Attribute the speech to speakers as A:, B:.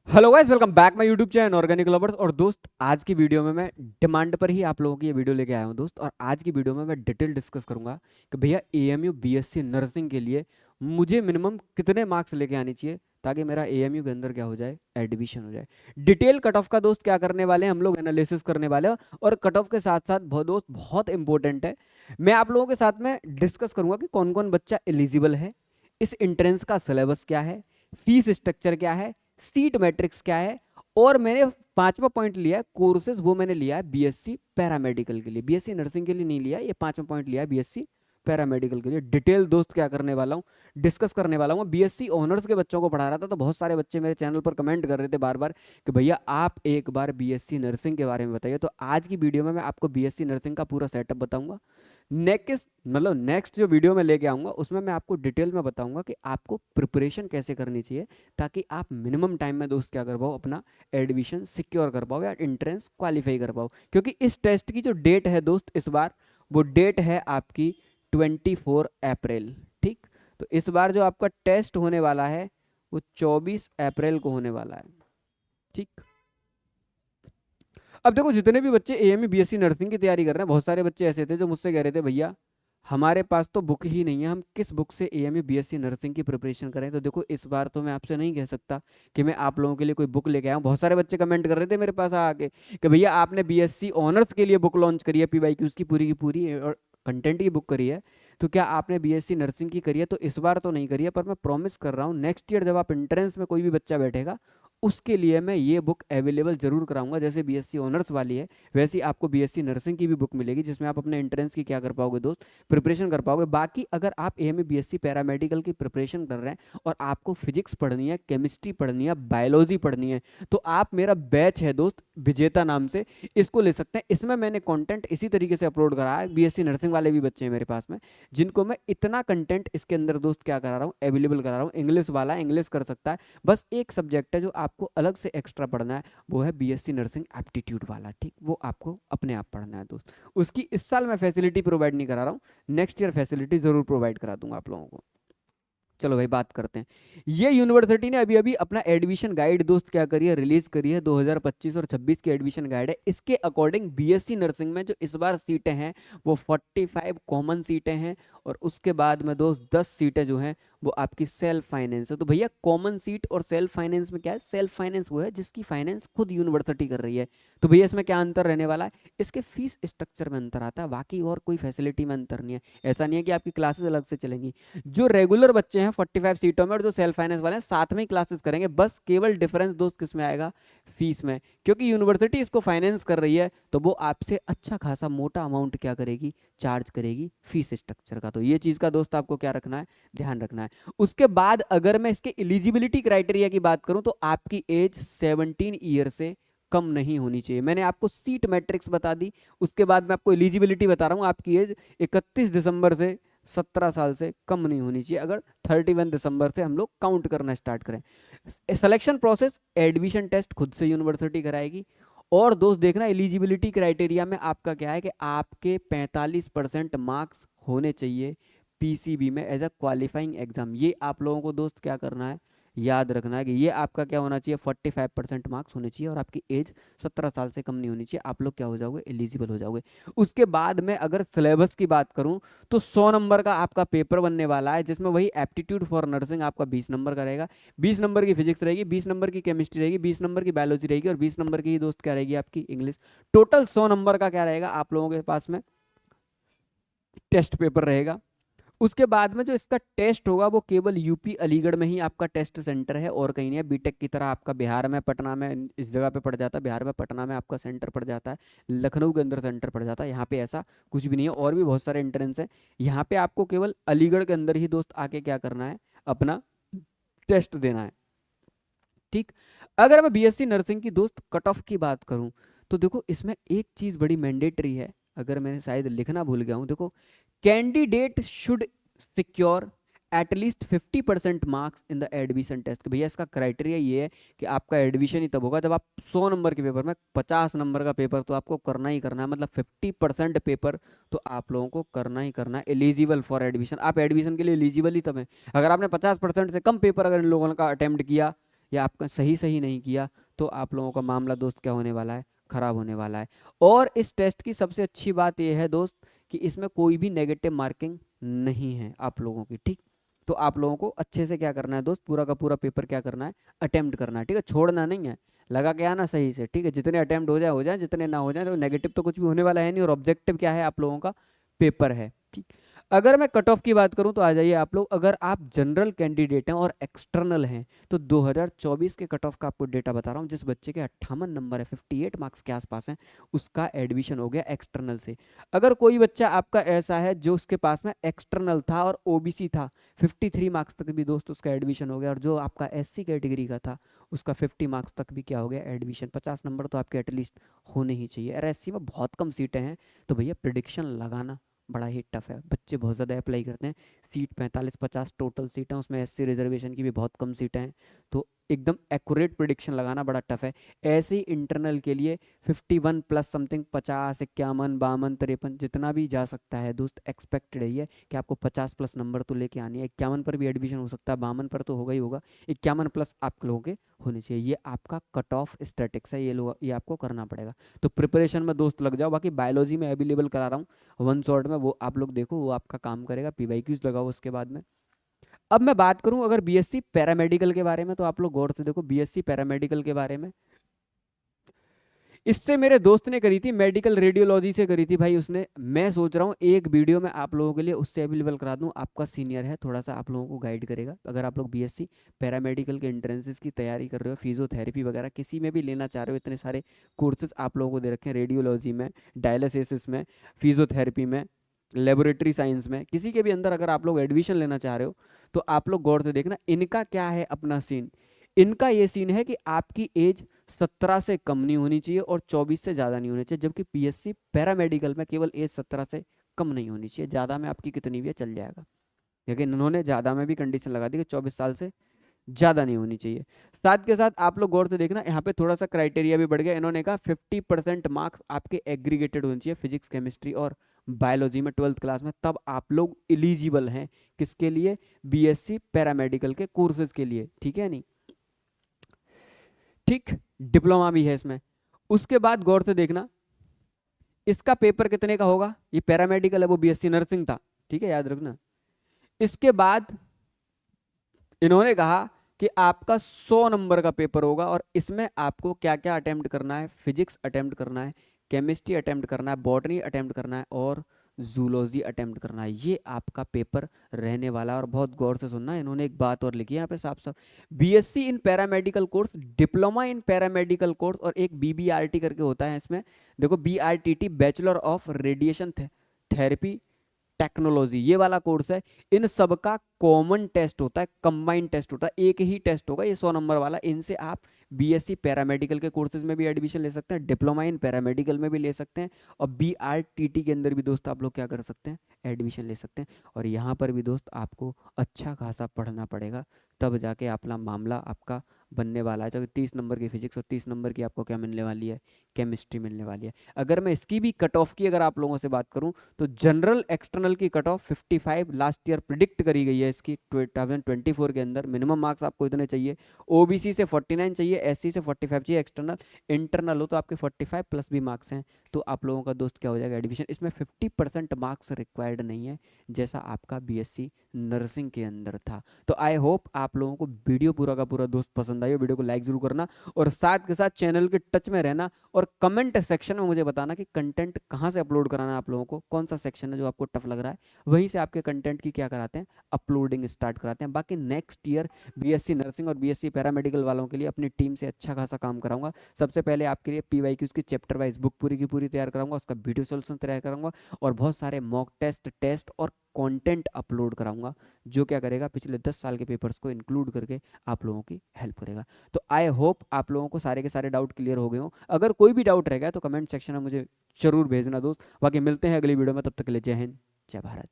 A: Hello guys, welcome back my YouTube channel organic lovers. और दोस्त, आज की वीडियो में मैं डिमांड पर ही आप लोगों की ये वीडियो लेके आया हूँ दोस्त। और आज की वीडियो में मैं डिटेल डिस्कस करूंगा कि भैया एएमयू बीएससी नर्सिंग के लिए मुझे मिनिमम कितने मार्क्स लेके आने चाहिए ताकि मेरा एएमयू के अंदर क्या हो जाए, एडमिशन हो जाए। डिटेल कट ऑफ का दोस्त क्या करने वाले हैं, हम लोग एनालिसिस करने वाले हैं। और कट ऑफ के साथ साथ बहुत दोस्त बहुत इंपॉर्टेंट है, मैं आप लोगों के साथ में डिस्कस करूंगा कि कौन कौन बच्चा एलिजिबल है, इस एंट्रेंस का सिलेबस क्या है, फीस स्ट्रक्चर क्या है, सीट मैट्रिक्स क्या है। और मैंने पांचवा पॉइंट लिया है कोर्सेज, वो मैंने लिया है बीएससी पैरामेडिकल के लिए, बीएससी नर्सिंग के लिए नहीं लिया। ये पांचवा पॉइंट लिया है बीएससी पैरामेडिकल के लिए। डिटेल दोस्त क्या करने वाला हूँ, डिस्कस करने वाला हूँ। बीएससी ऑनर्स के बच्चों को पढ़ा रहा था, तो बहुत सारे बच्चे मेरे चैनल पर कमेंट कर रहे थे बार बार कि भैया आप एक बार बीएससी नर्सिंग के बारे में बताइए। तो आज की वीडियो में मैं आपको बीएससी नर्सिंग का पूरा सेटअप बताऊंगा। नेक्स्ट जो वीडियो में लेके आऊंगा उसमें मैं आपको डिटेल में बताऊंगा कि आपको प्रिपरेशन कैसे करनी चाहिए ताकि आप मिनिमम टाइम में दोस्त क्या कर पाओ, अपना एडमिशन सिक्योर कर पाओ या एंट्रेंस क्वालिफाई कर पाओ। क्योंकि इस टेस्ट की जो डेट है दोस्त इस बार, वो डेट है आपकी 24 अप्रैल। ठीक, तो इस बार जो आपका टेस्ट होने वाला है वो 24 अप्रैल को होने वाला है। ठीक, अब देखो जितने भी बच्चे एएमयू बीएससी नर्सिंग की तैयारी कर रहे हैं, बहुत सारे बच्चे ऐसे थे जो मुझसे कह रहे थे भैया हमारे पास तो बुक ही नहीं है, हम किस बुक से एएमयू बीएससी नर्सिंग की प्रिपरेशन करें। तो देखो इस बार तो मैं आपसे नहीं कह सकता कि मैं आप लोगों के लिए कोई बुक लेके आया हूँ। बहुत सारे बच्चे कमेंट कर रहे थे मेरे पास आके कि भैया आपने बीएससी ऑनर्स के लिए बुक लॉन्च करी है, पीवाईक्यूज की पूरी और कंटेंट की बुक करी है, तो क्या आपने बीएससी नर्सिंग की करी है? तो इस बार तो नहीं करी है, पर मैं प्रॉमिस कर रहा हूँ नेक्स्ट ईयर जब आप एंट्रेंस में कोई भी बच्चा बैठेगा उसके लिए मैं ये बुक अवेलेबल जरूर कराऊंगा। जैसे बीएससी ऑनर्स वाली है वैसे ही आपको बीएससी नर्सिंग की भी बुक मिलेगी, जिसमें आप अपने एंट्रेंस की क्या कर पाओगे दोस्त, प्रिपरेशन कर पाओगे। बाकी अगर आप एएमए बीएससी पैरामेडिकल की प्रिपरेशन कर रहे हैं और आपको फिजिक्स पढ़नी है, केमिस्ट्री पढ़नी है, बायोलॉजी पढ़नी है, तो आप मेरा बैच है दोस्त विजेता नाम से, इसको ले सकते हैं। इसमें मैंने कंटेंट इसी तरीके से अपलोड करा है, बीएससी नर्सिंग वाले भी बच्चे हैं मेरे पास में जिनको मैं इतना कंटेंट इसके अंदर दोस्त क्या करा रहा हूँ, अवेलेबल करा रहा हूँ। इंग्लिश वाला इंग्लिश कर सकता है, बस एक सब्जेक्ट है जो आपको अलग से एक्स्ट्रा पढ़ना है, वो है बीएससी नर्सिंग एप्टीट्यूड वाला। ठीक, वो आपको अपने आप पढ़ना है दोस्त। उसकी इस साल मैं फैसिलिटी प्रोवाइड नहीं करा रहा हूँ, नेक्स्ट ईयर फैसिलिटी जरूर प्रोवाइड करा दूंगा आप लोगों को। चलो भाई बात करते हैं। ये यूनिवर्सिटी ने अभी अभी अपना एडमिशन गाइड दोस्त क्या करी है, रिलीज करी है। 2025 और 26 की एडमिशन गाइड है। इसके अकॉर्डिंग बीएससी नर्सिंग में जो इस बार सीटें हैं वो 45 कॉमन सीटें हैं, और उसके बाद में दोस्त 10 सीटें जो हैं वो आपकी सेल्फ फाइनेंस है। तो भैया कॉमन सीट और सेल्फ फाइनेंस में क्या है? सेल्फ फाइनेंस वो है जिसकी फाइनेंस खुद यूनिवर्सिटी कर रही है। तो भैया इसमें क्या अंतर रहने वाला है? इसके फीस स्ट्रक्चर में अंतर आता है, बाकी और कोई फैसिलिटी में अंतर नहीं है। ऐसा नहीं है कि आपकी क्लासेस अलग से चलेंगी। जो रेगुलर बच्चे हैं 45 सीटों में और जो सेल्फ फाइनेंस वाले हैं साथ में ही क्लासेस करेंगे, बस केवल डिफरेंस दोस्त किस में आएगा? फीस में। क्योंकि यूनिवर्सिटी इसको फाइनेंस कर रही है तो वो आपसे अच्छा खासा मोटा अमाउंट क्या करेगी, चार्ज करेगी फीस स्ट्रक्चर का। तो ये चीज का दोस्त आपको क्या रखना है, ध्यान रखना है। उसके बाद अगर मैं इसके एलिजिबिलिटी क्राइटेरिया की बात करूं तो आपकी एज 17 ईयर से कम नहीं होनी चाहिए। मैंने आपको सीट मैट्रिक्स बता दी, उसके बाद मैं आपको एलिजिबिलिटी बता रहा हूं। आपकी एज 31 दिसंबर से 17 साल से कम नहीं होनी चाहिए, अगर 31 दिसंबर से हम लोग काउंट करना स्टार्ट करें। सिलेक्शन प्रोसेस, एडमिशन टेस्ट खुद से यूनिवर्सिटी कराएगी। और दोस्त देखना एलिजिबिलिटी क्राइटेरिया में आपका क्या है कि आपके 45% मार्क्स होने चाहिए पीसीबी में एज अ क्वालिफाइंग एग्जाम। ये आप लोगों को दोस्त क्या करना है, याद रखना है कि ये आपका क्या होना चाहिए, 45% मार्क्स होने चाहिए और आपकी एज 17 साल से कम नहीं होनी चाहिए। आप लोग क्या हो जाओगे, एलिजिबल हो जाओगे। उसके बाद में अगर सिलेबस की बात करूं तो 100 नंबर का आपका पेपर बनने वाला है, जिसमें वही एप्टीट्यूड फॉर नर्सिंग आपका 20 नंबर का रहेगा। 20 नंबर की फिजिक्स रहेगी, 20 नंबर की केमिस्ट्री रहेगी, 20 नंबर की बायोलॉजी रहेगी और 20 नंबर की ही दोस्त क्या रहेगी, आपकी इंग्लिश। टोटल 100 नंबर का क्या रहेगा आप लोगों के पास में, टेस्ट पेपर रहेगा। उसके बाद में जो इसका टेस्ट होगा वो केवल यूपी अलीगढ़ में ही आपका टेस्ट सेंटर है और कहीं नहीं है। बीटेक की तरह आपका बिहार में पटना में इस जगह पे पड़ जाता है, बिहार में पटना में आपका सेंटर पड़ जाता है, लखनऊ के अंदर सेंटर पड़ जाता है। यहाँ पे ऐसा कुछ भी नहीं है, और भी बहुत सारे एंट्रेंस है। यहाँ पे आपको केवल अलीगढ़ के अंदर ही दोस्त आके क्या करना है, अपना टेस्ट देना है। ठीक, अगर मैं बीएससी नर्सिंग की दोस्त कट ऑफ की बात करूं तो देखो इसमें एक चीज बड़ी मैंडेटरी है, अगर मैंने शायद लिखना भूल गया हूं। देखो, candidate should secure at least 50% marks in the admission test. भैया इसका क्राइटेरिया ये है कि आपका एडमिशन ही तब होगा जब आप 100 नंबर के पेपर में 50 नंबर का पेपर तो आपको करना ही करना है, मतलब 50% पेपर तो आप लोगों को करना ही करना है एलिजिबल फॉर एडमिशन। आप एडमिशन के लिए एलिजिबल ही तब है अगर आपने 50% से कम पेपर अगर इन लोगों का अटेम्प्ट किया या आपका सही सही नहीं किया तो आप लोगों का मामला दोस्त क्या होने वाला है, खराब होने वाला है। और इस टेस्ट की सबसे अच्छी बात यह है दोस्त कि इसमें कोई भी नेगेटिव मार्किंग नहीं है आप लोगों की, ठीक। तो आप लोगों को अच्छे से क्या करना है दोस्त, पूरा का पूरा पेपर क्या करना है, अटेम्प्ट करना है, ठीक है, छोड़ना नहीं है, लगा के आना सही से, ठीक है। जितने अटेम्प्ट हो जाए, जितने ना हो जाए, तो नेगेटिव तो कुछ भी होने वाला है नहीं, और ऑब्जेक्टिव क्या है, आप लोगों का पेपर है, ठीक। अगर मैं कट ऑफ की बात करूं तो आ जाइए आप लोग, अगर आप जनरल कैंडिडेट हैं और एक्सटर्नल हैं तो 2024 के कट ऑफ का आपको डेटा बता रहा हूं। जिस बच्चे के 58 नंबर है, 58 मार्क्स के आसपास हैं, उसका एडमिशन हो गया एक्सटर्नल से। अगर कोई बच्चा आपका ऐसा है जो उसके पास में एक्सटर्नल था और ओबीसी था, 53 मार्क्स तक भी दोस्त उसका एडमिशन हो गया, और जो आपका एससी कैटेगरी का था उसका 50 मार्क्स तक भी क्या हो गया, एडमिशन। 50 नंबर तो आपके एटलीस्ट होने ही चाहिए। और एससी में बहुत कम सीटें हैं, तो भैया प्रिडिक्शन लगाना बड़ा ही टफ है, बच्चे बहुत ज़्यादा अप्लाई करते हैं। सीट 45-50 टोटल सीट हैं, उसमें एससी रिजर्वेशन की भी बहुत कम सीटें हैं, तो एकदम एक्यूरेट प्रिडिक्शन लगाना बड़ा टफ है। ऐसे ही इंटरनल के लिए 51 प्लस समथिंग, 50, 51, 52, 53 जितना भी जा सकता है दोस्त, एक्सपेक्टेड है कि आपको 50 प्लस नंबर तो लेके आनी है। 51 पर भी एडमिशन हो सकता है, 52 पर तो होगा ही होगा, 51 प्लस आप लोगों के होने चाहिए। ये आपका कट ऑफ स्टैटिक्स है, ये आपको करना पड़ेगा। तो प्रिपरेशन में दोस्त लग जाओ। बाकी बायोलॉजी में अवेलेबल करा रहा हूँ वन शॉट में, वो आप लोग देखो, वो आपका काम करेगा। पीवाईक्यूज लगाओ उसके बाद में। अब मैं बात करूं अगर बीएससी पैरामेडिकल के बारे में, तो आप लोग गौर से देखो बीएससी पैरामेडिकल के बारे में, इससे मेरे दोस्त ने करी थी, मेडिकल रेडियोलॉजी से करी थी भाई उसने। मैं सोच रहा हूँ एक वीडियो में आप लोगों के लिए उससे अवेलेबल करा दूं। आपका सीनियर है, थोड़ा सा आप लोगों को गाइड करेगा। अगर आप लोग बीएससी पैरामेडिकल के एंट्रेंसेस की तैयारी कर रहे हो, फिजियोथेरेपी वगैरह किसी में भी लेना चाह रहे हो, इतने सारे कोर्सेज आप लोगों को दे रखे हैं, रेडियोलॉजी में, डायलिसिस में, फिजियोथेरेपी में, लेबोरेटरी साइंस में, किसी के भी अंदर अगर आप लोग एडमिशन लेना चाह रहे हो तो आप लोग गौर से देखना। इनका क्या है अपना सीन, इनका ये सीन है कि आपकी एज 17 से कम नहीं होनी चाहिए और 24 से ज़्यादा नहीं होनी चाहिए, जबकि पीएससी पैरामेडिकल में केवल एज 17 से कम नहीं होनी चाहिए। ज़्यादा में आपकी कितनी भी है चल जाएगा, लेकिन इन्होंने ज़्यादा में भी कंडीशन लगा दी कि 24 साल से ज़्यादा नहीं होनी चाहिए। साथ के साथ आप लोग गौर से देखना, यहाँ पे थोड़ा सा क्राइटेरिया भी बढ़ गया। इन्होंने कहा 50% मार्क्स आपके एग्रीगेटेड होने चाहिए फिजिक्स, केमिस्ट्री और बायोलॉजी में 12th क्लास में, तब आप लोग एलिजिबल हैं किसके लिए, बीएससी पैरामेडिकल के कोर्सेज के लिए, ठीक है नहीं, ठीक। डिप्लोमा भी है इसमें। उसके बाद गौर से देखना, इसका पेपर कितने का होगा, ये पैरामेडिकल है, वो बीएससी नर्सिंग था, ठीक है, याद रखना। इसके बाद इन्होंने कहा कि आपका 100 नंबर का पेपर होगा, और इसमें आपको क्या क्या अटेम्प्ट करना है, फिजिक्स अटेम्प्ट करना है, केमिस्ट्री अटेम्प्ट करना है, बॉटनी अटेम्प्ट करना है, और जूलॉजी अटेम्प्ट करना है। ये आपका पेपर रहने वाला है। और बहुत गौर से सुनना, इन्होंने एक बात और लिखी है यहाँ पे साफ साफ, BSc in paramedical course, diploma in paramedical course, और एक बीबीआरटी करके होता है इसमें, देखो BRTT, bachelor of radiation therapy technology, ये वाला कोर्स है। इन सब का कॉमन टेस्ट होता है, कंबाइंड टेस्ट होता है, एक ही टेस्ट होगा, ये 100 नंबर वाला। इनसे आप बीएससी पैरामेडिकल के कोर्सेज में भी एडमिशन ले सकते हैं, डिप्लोमा इन पैरामेडिकल में भी ले सकते हैं, और बीआरटीटी के अंदर भी दोस्त आप लोग क्या कर सकते हैं, एडमिशन ले सकते हैं। और यहाँ पर भी दोस्त आपको अच्छा खासा पढ़ना पड़ेगा, तब जाके अपना मामला आपका बनने वाला है। चाहे 30 नंबर की फिजिक्स और 30 नंबर की आपको क्या मिलने वाली है, केमिस्ट्री मिलने वाली है। अगर मैं इसकी भी कट ऑफ की अगर आप लोगों से बात करूं तो जनरल एक्सटर्नल की cut off 55 last year predict करी गई है इसकी 2024 के अंदर। मिनिमम मार्क्स आपको इतने चाहिए, ओबीसी से 49 चाहिए, एससी से 45 चाहिए, एक्सटर्नल। इंटरनल हो तो आपके 45 प्लस भी मार्क्स हैं, तो आप लोगों का दोस्त क्या हो जाएगा, एडमिशन। इसमें 50% मार्क्स रिक्वायर्ड नहीं है, जैसा आपका बीएससी नर्सिंग के अंदर था। तो आई होप आप लोगों को वीडियो पूरा का पूरा दोस्त पसंद आई हो। वीडियो को लाइक जरूर करना, और साथ के साथ चैनल के टच में रहना, और कमेंट सेक्शन में मुझे बताना कि कंटेंट कहाँ से अपलोड कराना है आप लोगों को, कौन सा सेक्शन है जो आपको टफ लग रहा है, वहीं से आपके कंटेंट की क्या कराते हैं, अपलोडिंग स्टार्ट कराते हैं। बाकी नेक्स्ट ईयर बीएससी नर्सिंग और बीएससी पैरामेडिकल वालों के लिए अपनी टीम से अच्छा खासा काम कराऊंगा। सबसे पहले आपके लिए पीवाईक्यूज की चैप्टर वाइज बुक पूरी की पूरी तैयार कराऊंगा, उसका वीडियो सोल्यूशन तैयार कराऊंगा, और बहुत सारे मॉक टेस्ट और कंटेंट अपलोड कराऊंगा, जो क्या करेगा, पिछले 10 साल के पेपर्स को इंक्लूड करके आप लोगों की हेल्प करेगा। तो आई होप आप लोगों को सारे के सारे डाउट क्लियर हो गए हो। अगर कोई भी डाउट रह गया तो कमेंट सेक्शन में मुझे जरूर भेजना दोस्त। बाकी मिलते हैं अगली वीडियो में, तब तक के लिए जय हिंद, जय भारत।